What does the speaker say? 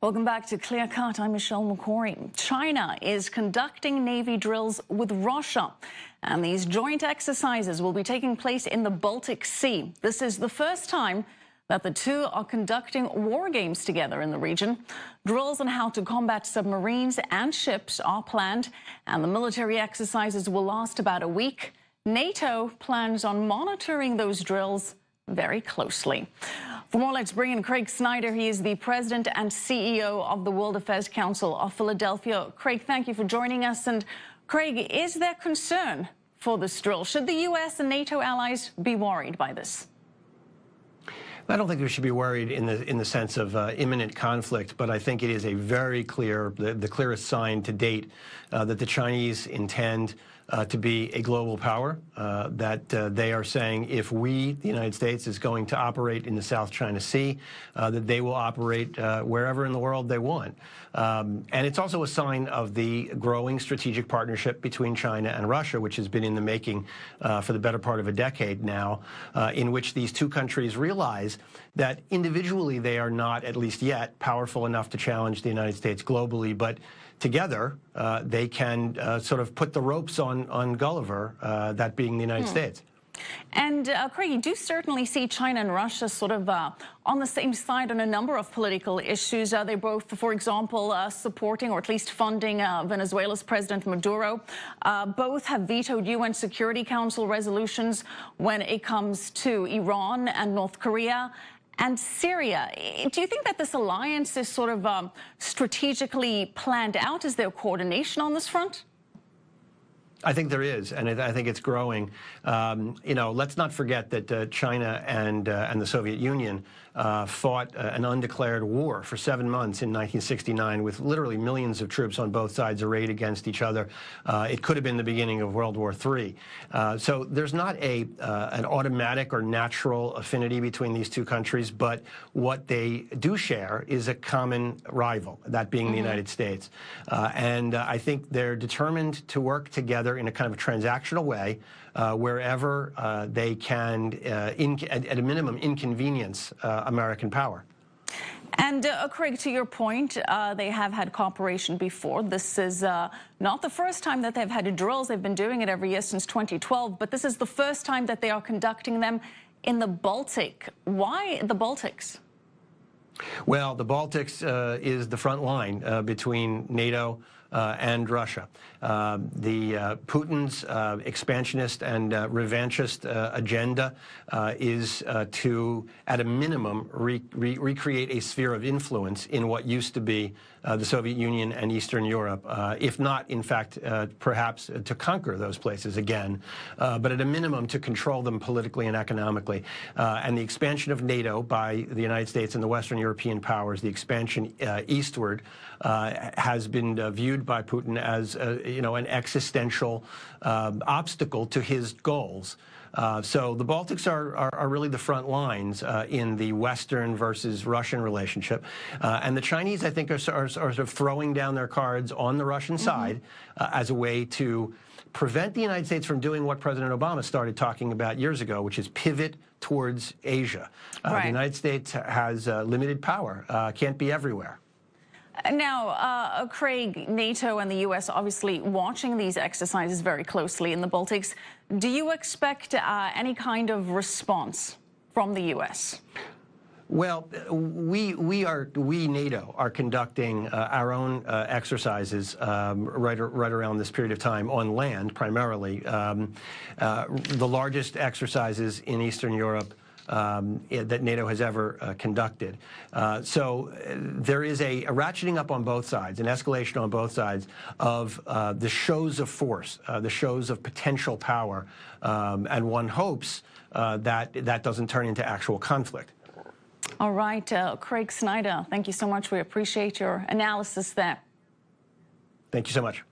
Welcome back to Clearcut. I'm Michelle McCory. China is conducting Navy drills with Russia, and these joint exercises will be taking place in the Baltic Sea. This is the first time that the two are conducting war games together in the region. Drills on how to combat submarines and ships are planned, and the military exercises will last about a week. NATO plans on monitoring those drills very closely. For more, let's bring in Craig Snyder. He is the president and CEO of the World Affairs Council of Philadelphia. Craig, thank you for joining us. And Craig, is there concern for this drill? Should the U.S. and NATO allies be worried by this? I don't think we should be worried in the sense of imminent conflict, but I think it is a very clear, the clearest sign to date that the Chinese intend to be a global power, that they are saying if we, the United States, is going to operate in the South China Sea, that they will operate wherever in the world they want. And it's also a sign of the growing strategic partnership between China and Russia, which has been in the making for the better part of a decade now, in which these two countries realize that individually they are not, at least yet, powerful enough to challenge the United States globally, but together they can sort of put the ropes on Gulliver, that being the United States. And Craig, you do certainly see China and Russia sort of on the same side on a number of political issues. They both, for example, supporting or at least funding Venezuela's President Maduro. Both have vetoed UN Security Council resolutions when it comes to Iran and North Korea and Syria. Do you think that this alliance is sort of strategically planned out? Is there coordination on this front? I think there is, and I think it's growing. You know, let's not forget that China and the Soviet Union fought an undeclared war for 7 months in 1969 with literally millions of troops on both sides arrayed against each other. It could have been the beginning of World War III. So there's not an automatic or natural affinity between these two countries, but what they do share is a common rival, that being the United States. And I think they're determined to work together in a kind of a transactional way, wherever they can, at a minimum, inconvenience American power. And Craig, to your point, they have had cooperation before. This is not the first time that they've had drills. They've been doing it every year since 2012, but this is the first time that they are conducting them in the Baltic. Why the Baltics? Well, the Baltics is the front line between NATO and Russia. Putin's expansionist and revanchist agenda is to, at a minimum, recreate a sphere of influence in what used to be the Soviet Union and Eastern Europe, if not, in fact, perhaps to conquer those places again, but at a minimum to control them politically and economically. And the expansion of NATO by the United States and the Western European powers, the expansion eastward, has been viewed by Putin as, you know, an existential obstacle to his goals. So the Baltics are really the front lines in the Western versus Russian relationship. And the Chinese, I think, are sort of throwing down their cards on the Russian side as a way to prevent the United States from doing what President Obama started talking about years ago, which is pivot towards Asia. The United States has limited power, can't be everywhere. Now, Craig, NATO and the U.S. obviously watching these exercises very closely in the Baltics. Do you expect any kind of response from the U.S.? Well, we NATO are conducting our own exercises right around this period of time on land, primarily. The largest exercises in Eastern Europe that NATO has ever conducted. So there is a ratcheting up on both sides, an escalation on both sides of the shows of force, the shows of potential power, and one hopes that that doesn't turn into actual conflict. All right, Craig Snyder, thank you so much. We appreciate your analysis there. Thank you so much.